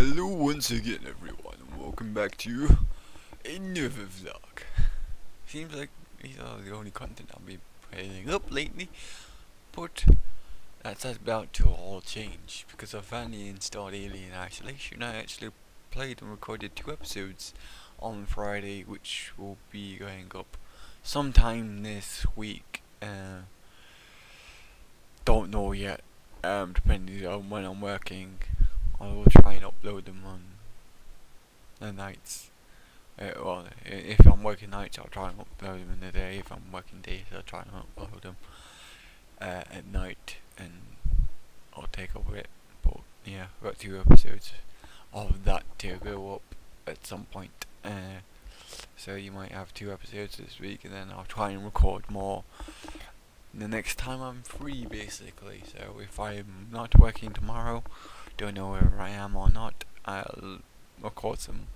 Hello once again everyone, and welcome back to another vlog. Seems like these are the only content I'll be putting up lately, but that's about to all change, because I finally installed Alien Isolation. I actually played and recorded 2 episodes on Friday, which will be going up sometime this week. Don't know yet, depending on when I'm working. I will try and upload them on the nights. If I'm working nights, I'll try and upload them in the day. If I'm working days, I'll try and upload them at night, and I'll take over it. But yeah, I've got 2 episodes of that to go up at some point. So you might have 2 episodes this week, and then I'll try and record more the next time I'm free, basically. So if I'm not working tomorrow, don't know whether I am or not, I'll record some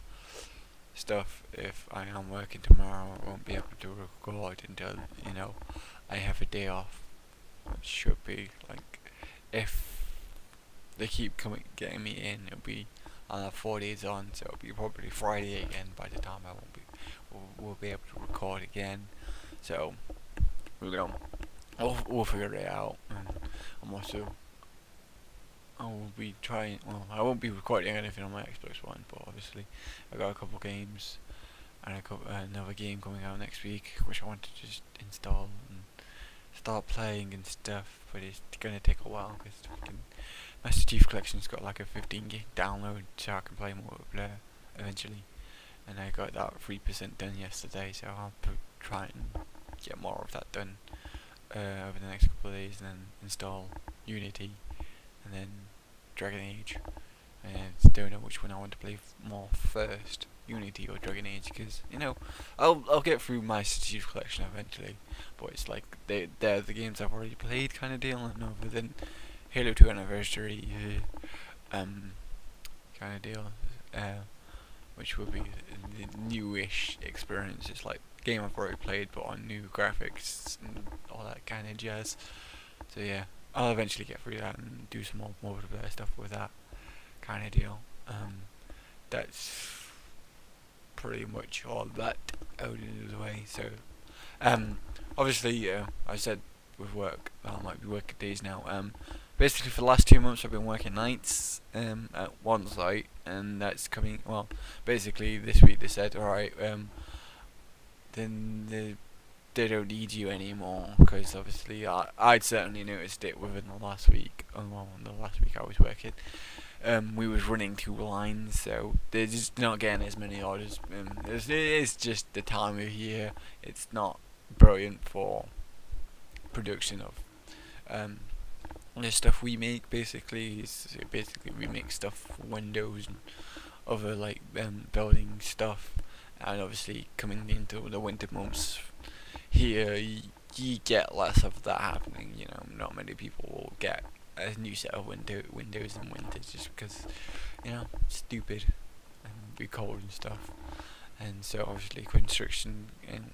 stuff. If I am working tomorrow, I won't be able to record until, I have a day off. Which should be, like, if they keep getting me in, it'll be 4 days on, so it'll be probably Friday again by the time we'll be able to record again. So, we'll figure it out. And I will be trying. Well, I won't be recording anything on my Xbox One, but obviously I got a couple games and another game coming out next week, which I want to just install and start playing and stuff. But it's gonna take a while because Master Chief Collection's got like a 15 gig download, so I can play multiplayer eventually. And I got that 3% done yesterday, so I'll try and get more of that done over the next couple of days, and then install Unity, and then Dragon Age. And don't know which one I want to play more first, Unity or Dragon Age, because I'll get through my Chief Collection eventually, but it's like they're the games I've already played kind of deal, and other than Halo 2 Anniversary kind of deal, which will be the newish experience. It's like game I've already played but on new graphics and all that kind of jazz. So yeah, I'll eventually get through that and do some more multiplayer stuff with that kind of deal. That's pretty much all that out of the way. So obviously I said with work I might be working days now. Basically for the last 2 months I've been working nights at one site, and that's coming, well, basically this week they said, alright, then they don't need you anymore, because obviously I'd certainly noticed it within the last week. The last week I was working, we was running 2 lines, so they're just not getting as many orders. It is just the time of year. It's not brilliant for production of the stuff we make. Basically we make stuff for Windows and other like building stuff, and obviously coming into the winter months here, you get less of that happening. Not many people will get a new set of Windows in winter, just because it's stupid and be cold and stuff. And so obviously construction and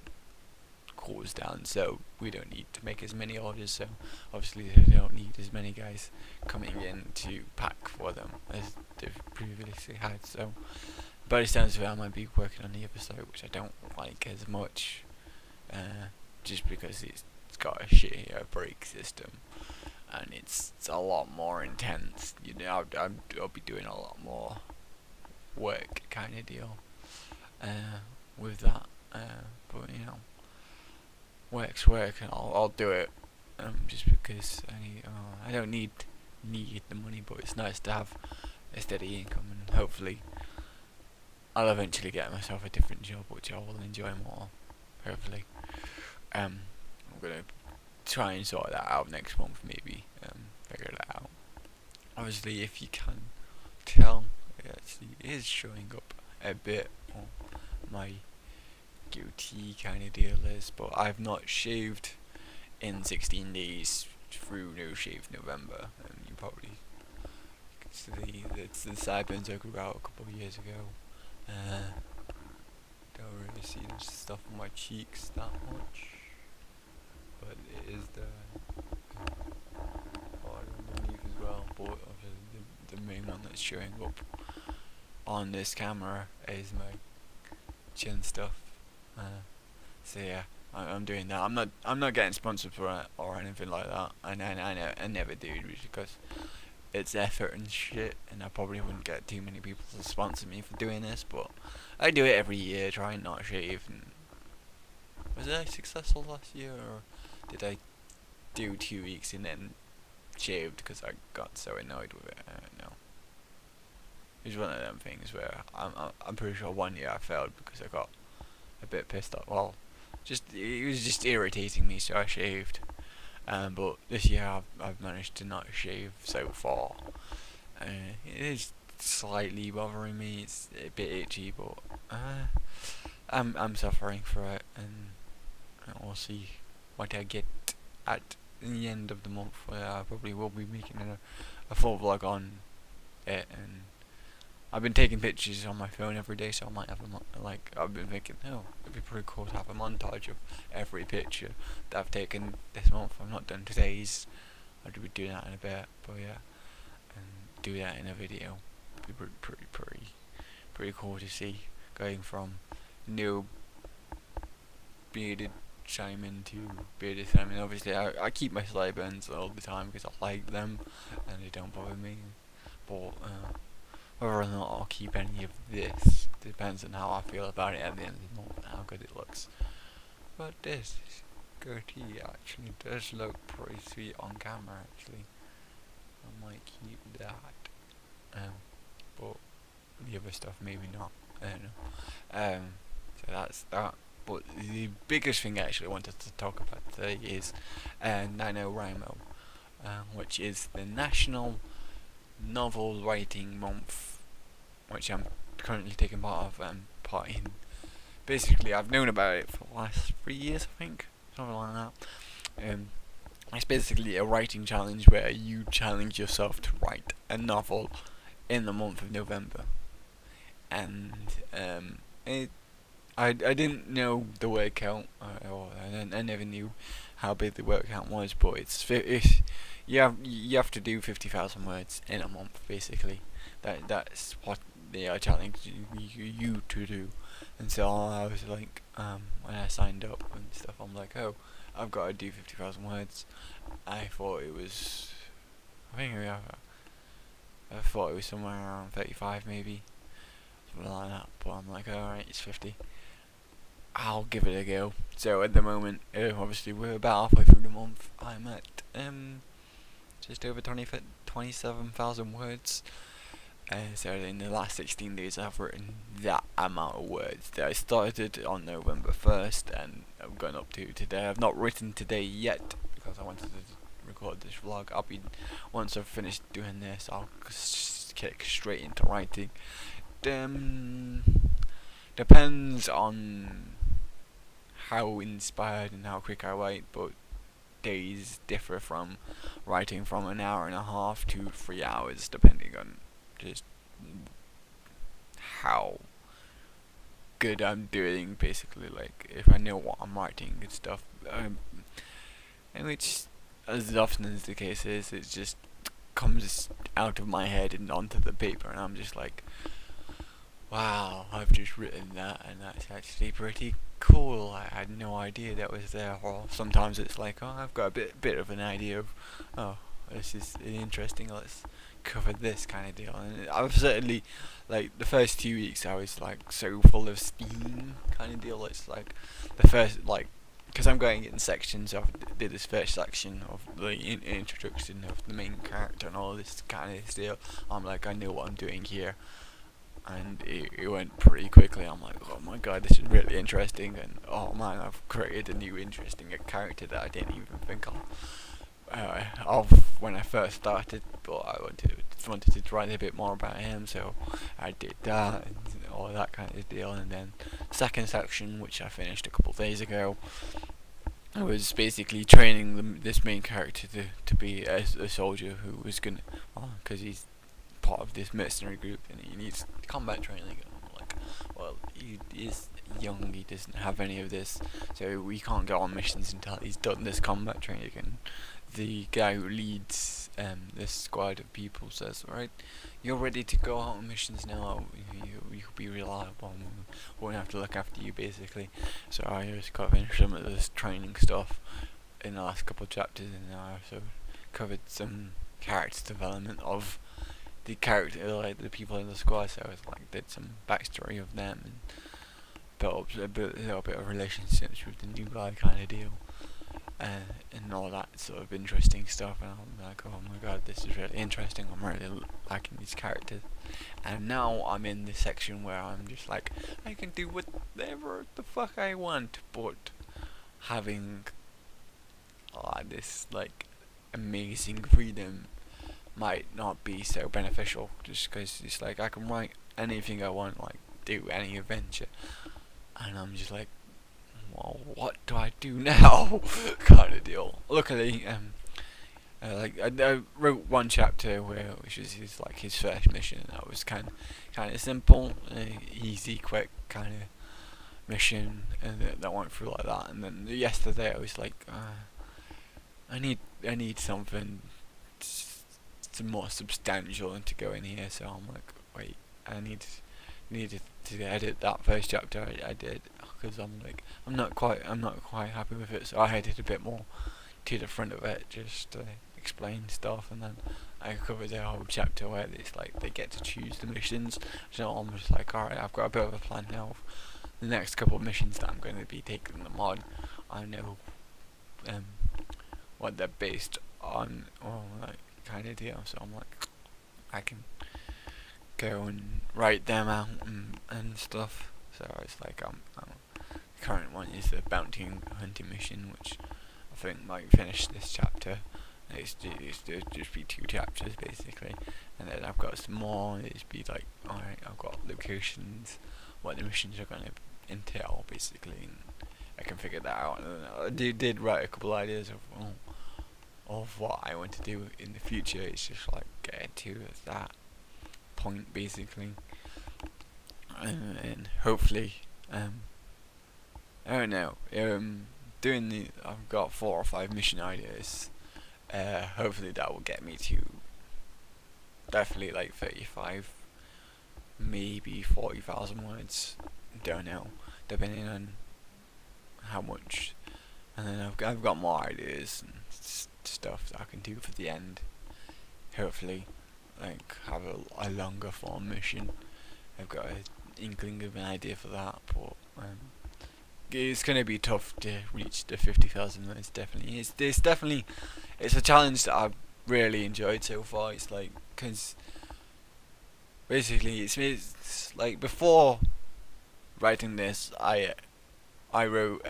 cools down, so we don't need to make as many orders, so obviously they don't need as many guys coming in to pack for them as they've previously had. So by the sounds of it, I might be working on the other side, which I don't like as much, just because it's got a shittier brake system and it's a lot more intense. I'll be doing a lot more work kind of deal with that, but work's work, and I'll do it just because I don't need the money, but it's nice to have a steady income, and hopefully I'll eventually get myself a different job which I will enjoy more, hopefully. I'm gonna try and sort that out next month, maybe figure that out. Obviously, if you can tell, it actually is showing up a bit on my goatee kind of deal is, but I've not shaved in 16 days through No Shave November, and you probably can see that's the sideburns I grew out a couple of years ago. Don't really see the stuff on my cheeks that much, but it is the part underneath as well, but obviously the main one that's showing up on this camera is my chin stuff. So yeah, I'm doing that. I'm not getting sponsored for it or anything like that. I never do, because it's effort and shit, and I probably wouldn't get too many people to sponsor me for doing this. But I do it every year, trying not to shave. And was I successful last year, or did I do 2 weeks and then shaved because I got so annoyed with it? I don't know. It was one of them things where I'm pretty sure one year I failed because I got a bit pissed off. Well, it was just irritating me, so I shaved. But this year I've managed to not shave so far. It is slightly bothering me. It's a bit itchy, but I'm suffering for it, and we'll see what I get at the end of the month. I probably will be making a full vlog on it, and I've been taking pictures on my phone every day, so I might have I've been thinking, oh, it'd be pretty cool to have a montage of every picture that I've taken this month. I've not done today's. I'll be doing that in a bit, but yeah, and do that in a video. It'd be pretty cool to see, going from no bearded Simon to bearded Simon. Obviously, I keep my sideburns all the time because I like them and they don't bother me. But whether or not I'll keep any of this depends on how I feel about it at the end of the month and how good it looks. But this goatee actually does look pretty sweet on camera, actually. I might keep that. But the other stuff maybe not. I don't know. So that's that. But the biggest thing I actually wanted to talk about today is Nanowrimo, which is the National Novel Writing Month, which I'm currently taking part in. Basically, I've known about it for the last 3 years, I think, something like that. It's basically a writing challenge where you challenge yourself to write a novel in the month of November, and I didn't know the word count, or I never knew how big the word count was, but you have to do 50,000 words in a month, basically. That's what they are challenging you to do. And so I was like, when I signed up and stuff, I'm like, oh, I've got to do 50,000 words. I thought it was somewhere around 35 maybe, something like that. But I'm like, alright, it's 50. I'll give it a go. So at the moment, obviously we're about halfway through the month. I'm at just over 27,000 words. So in the last 16 days I've written that amount of words. That I started on November 1st and I'm going up to today. I've not written today yet because I wanted to record this vlog. Once I've finished doing this, I'll kick straight into writing. Depends on how inspired and how quick I write, but days differ from writing from an hour and a half to 3 hours, depending on just how good I'm doing, basically. Like, if I know what I'm writing and stuff, and which, as often as the case is, it just comes out of my head and onto the paper, and I'm just like, wow, I've just written that, and that's actually pretty cool. I had no idea that was there. Or sometimes it's like, oh, I've got a bit of an idea of, oh, this is interesting, let's cover this kind of deal. And I've certainly, like, the first 2 weeks I was like so full of steam kind of deal. It's like the first, like, because I'm going in sections. I did this first section of the introduction of the main character and all this kind of deal. I'm like, I know what I'm doing here. And it went pretty quickly. I'm like, oh my god, this is really interesting, and oh man, I've created a new interesting character that I didn't even think of when I first started. But I wanted to write a bit more about him, so I did that and all that kind of deal. And then second section, which I finished a couple of days ago, I was basically training this main character to be a soldier who was gonna, because he's part of this mercenary group and he needs combat training. And I'm like, well, he is young, he doesn't have any of this, so we can't go on missions until he's done this combat training. And the guy who leads this squad of people says, right, you're ready to go out on missions now, you'll be reliable, we won't have to look after you, basically. So I just got finished some of this training stuff in the last couple of chapters, and I also covered some character development of the character, like the people in the squad. So I was like, did some backstory of them and built up a little bit of relationships with the new guy kind of deal, and all that sort of interesting stuff. And I'm like, oh my god, this is really interesting. I'm really liking these characters. And now I'm in this section where I'm just like, I can do whatever the fuck I want, but having this like amazing freedom might not be so beneficial, just because it's like I can write anything I want, like do any adventure, and I'm just like, well, what do I do now? Kind of deal. Luckily, I wrote one chapter which was his first mission, and that was kind of simple, easy, quick kind of mission, and that went through like that. And then yesterday I was like, I need something more substantial and to go in here. So I'm like, wait, I needed to edit that first chapter. I did, because I'm not quite happy with it. So I added a bit more to the front of it, just to explain stuff, and then I covered the whole chapter where it's like they get to choose the missions. So I'm just like, alright, I've got a bit of a plan now of the next couple of missions that I'm going to be taking them on. I know what they're based on, or like kind of deal. So I'm like, I can go and write them out and stuff. So it's like the current one is the bounty hunting mission, which I think might finish this chapter. It's just be 2 chapters basically, and then I've got some more. It's be like, alright, I've got locations, what the missions are going to entail basically, and I can figure that out. And I did write a couple ideas of what I want to do in the future. It's just like getting to that point basically, and hopefully, I don't know, I've got 4 or 5 mission ideas. Hopefully that will get me to definitely like 35, maybe 40,000 words. Don't know, depending on how much. And then I've got more ideas and stuff that I can do for the end. Hopefully, like have a longer form mission. I've got an inkling of an idea for that, but it's gonna be tough to reach the 50,000 words. Definitely, it's a challenge that I've really enjoyed so far. It's like, because basically it's like, before writing this, I wrote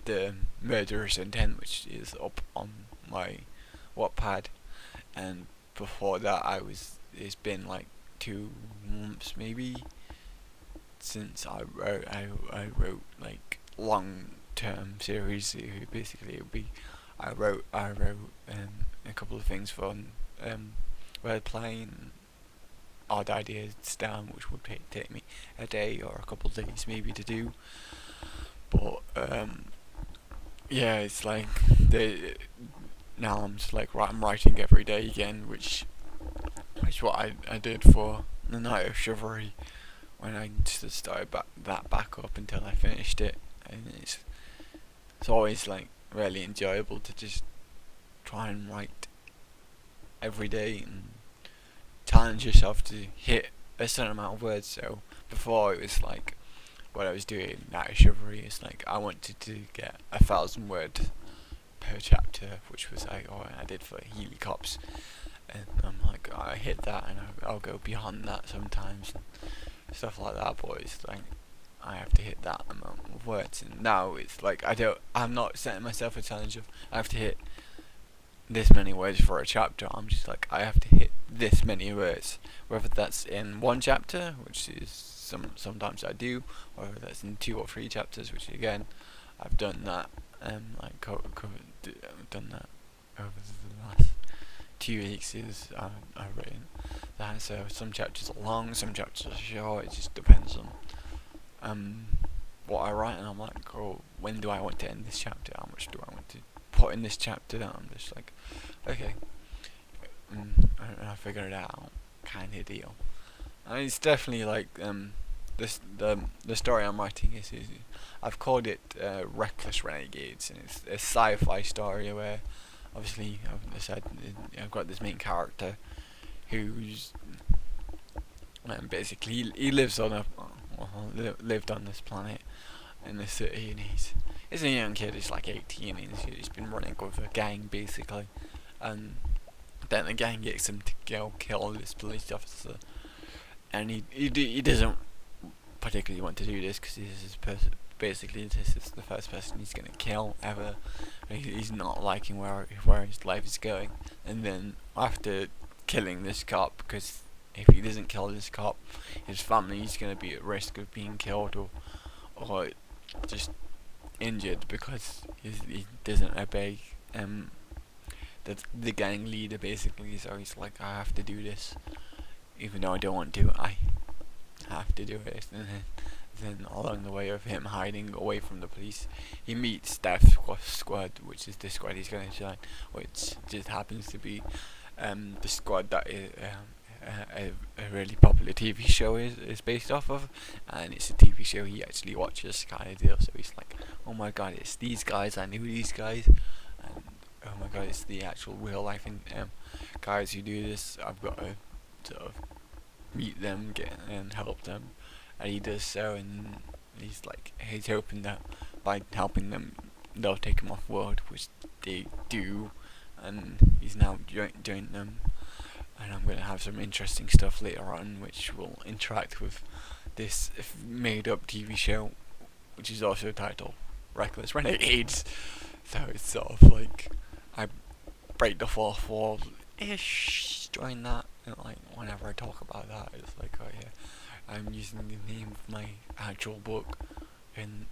the Murderous Intent, which is up on my Wattpad, and before that it's been like 2 months maybe since I wrote like long term series. Basically it would be, I wrote a couple of things for wordplay and odd ideas down, which would take me a day or a couple of days maybe to do. But yeah, it's like now I'm just like, I'm writing every day again, which is what I did for the Night of Chivalry, when I just started that back up until I finished it. And it's always like really enjoyable to just try and write every day and challenge yourself to hit a certain amount of words. So before, it was like, what I was doing Night of Chivalry is like, I wanted to get 1,000 words per chapter, which was like, I did for Healy Cops, and I'm like, I hit that, and I'll go beyond that sometimes and stuff like that. But it's like, I have to hit that amount of words, and now it's like, I'm not setting myself a challenge of I have to hit this many words for a chapter. I'm just like, I have to hit this many words, whether that's in 1 chapter, which is sometimes I do, or whether that's in 2 or 3 chapters, which again I've done that. I've done that over the last 2 weeks is I've written that. So some chapters are long, some chapters are short. It just depends on um what I write, and I'm like, oh, when do I want to end this chapter? How much do I want to put in this chapter? That I'm just like, okay, and I figure it out, kind of deal. And it's definitely like the story I'm writing is I've called it Reckless Renegades, and it's a sci-fi story where obviously I've said I've got this main character who's basically he lives on lived on this planet in the city, and he's a young kid. He's like 18, and he's been running with a gang basically, and then the gang gets him to go kill this police officer, and he doesn't particularly want to do this because basically this is the first person he's gonna kill ever. He's not liking where his life is going, and then after killing this cop, because if he doesn't kill this cop, his family is gonna be at risk of being killed or just injured because he doesn't obey the gang leader basically. So he's like, I have to do this, even though I don't want to. I have to do it. And then along the way of him hiding away from the police, he meets Death Squad, which is the squad he's going to join, which just happens to be the squad that a really popular TV show is based off of, and it's a TV show he actually watches, kind of deal. So he's like, oh my god, it's these guys, I knew these guys, and oh my god, it's the actual real life guys who do this. I've got to sort of meet them, and help them, and he does so, and he's hoping that by helping them they'll take him off world, which they do, and he's now joined them. And I'm going to have some interesting stuff later on which will interact with this made up TV show, which is also titled Reckless Renegades. So it's sort of like I break the fourth wall ish during that, and like whenever I talk about that, it's like, oh yeah, I'm using the name of my actual book in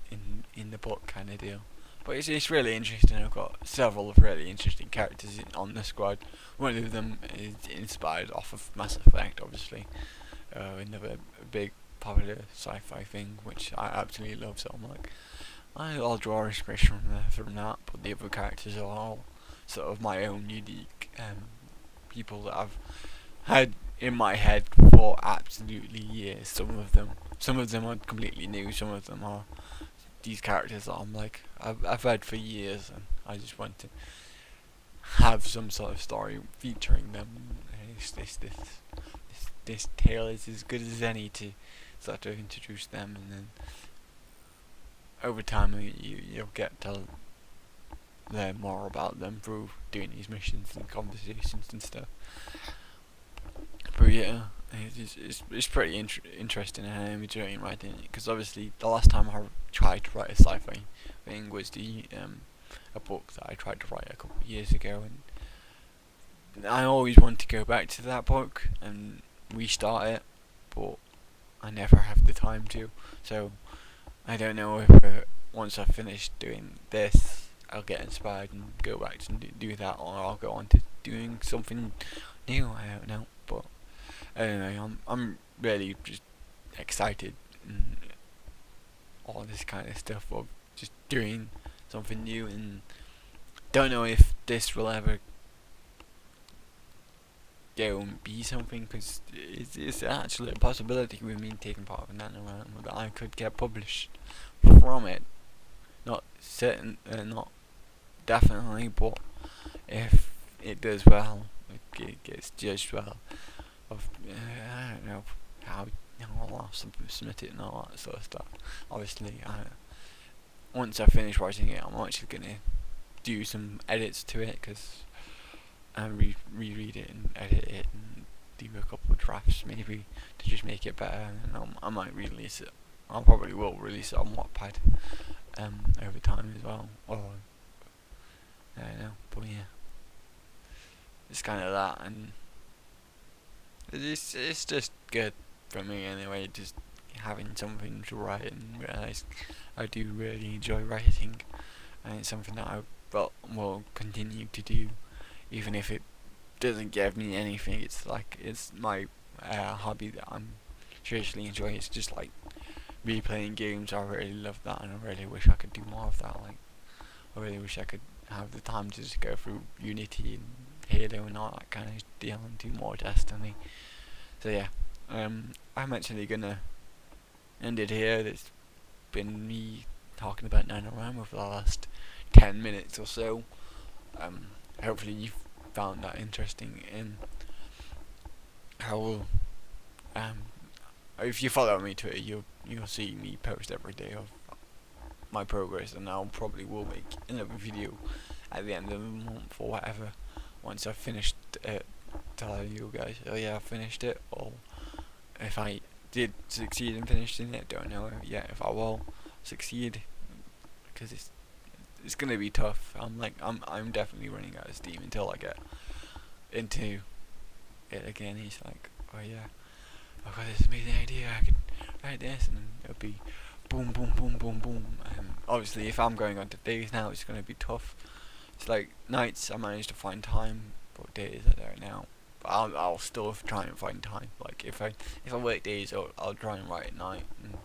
the book, kind of deal. But it's really interesting. I've got several really interesting characters on the squad. One of them is inspired off of Mass Effect, obviously, another big popular sci-fi thing, which I absolutely love. So I'm like, I'll draw inspiration from that. But the other characters are all sort of my own unique people that I've had in my head for absolutely years. Some of them are completely new. Some of them are these characters that I'm like I've had for years, and I just want to have some sort of story featuring them. And this tale is as good as any to sort of introduce them, and then over time you'll get to learn more about them through doing these missions and conversations and stuff. But yeah, it's pretty interesting, and I'm enjoying writing it, because obviously the last time I tried to write a sci-fi thing was a book that I tried to write a couple of years ago, and I always want to go back to that book and restart it, but I never have the time to. So I don't know if once I've finished doing this, I'll get inspired and go back to do that, or I'll go on to doing something new. I don't know, but anyway, I'm really just excited and all this kind of stuff of just doing something new, and don't know if this will ever go and be something, because it's actually a possibility with me taking part of Nanowrimo that I could get published from it. Not certain, not definitely, but if it does well, it gets judged well. I don't know how I'll submit it and all that sort of stuff. Obviously, once I finish writing it, I'm actually gonna do some edits to it, because I reread it and edit it and do a couple of drafts maybe to just make it better, and I might release it. I probably will release it on Wattpad over time as well, or I don't know, but yeah, it's kind of that, and it's just good for me anyway, just having something to write and realise I do really enjoy writing, and it's something that I will continue to do, even if it doesn't give me anything. It's like it's my hobby that I'm seriously enjoying. It's just like replaying games. I really love that, and I really wish I could do more of that. Like I really wish I could have the time to just go through Unity and Halo and all that kind of deal and do more Destiny. So yeah, I'm actually gonna end it here. It's been me talking about Nanowrimo for the last 10 minutes or so. Hopefully you found that interesting, and I will, if you follow me Twitter, you'll see me post every day of my progress, and I'll probably will make another video at the end of the month or whatever once I've finished it, telling you guys, oh yeah, I finished it, or if I did succeed in finishing it. Don't know yet if I will succeed, because it's gonna be tough. I'm definitely running out of steam until I get into it again. He's like, oh yeah, I've got this amazing idea, I can write this, and it'll be boom, boom, boom, boom, boom. And obviously, if I'm going on to days now, it's gonna be tough. It's like nights I managed to find time, but days I don't know. But I'll still try and find time. Like if I work days, I'll try and write at night and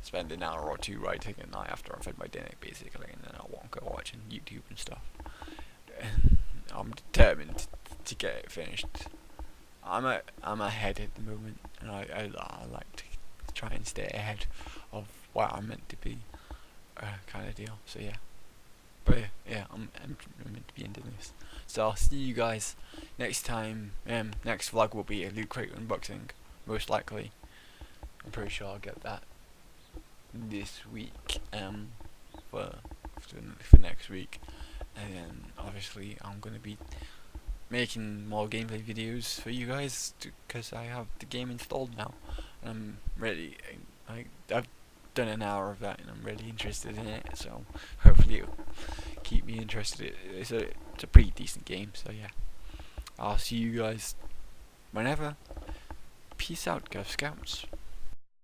spend an hour or two writing at night after I've had my dinner, basically, and then I won't go watching YouTube and stuff. And I'm determined to get it finished. I'm ahead at the moment, and I like to try and stay ahead of what I'm meant to be, kind of deal. So yeah, but yeah, I'm meant to be into this. So I'll see you guys next time. Next vlog will be a Loot Crate unboxing, most likely. I'm pretty sure I'll get that this week. For next week, and then obviously I'm gonna be making more gameplay videos for you guys, because I have the game installed now, and I'm ready. I've done an hour of that, and I'm really interested in it. So hopefully it'll keep me interested. It's a pretty decent game. So yeah, I'll see you guys whenever. Peace out, Girl Scouts.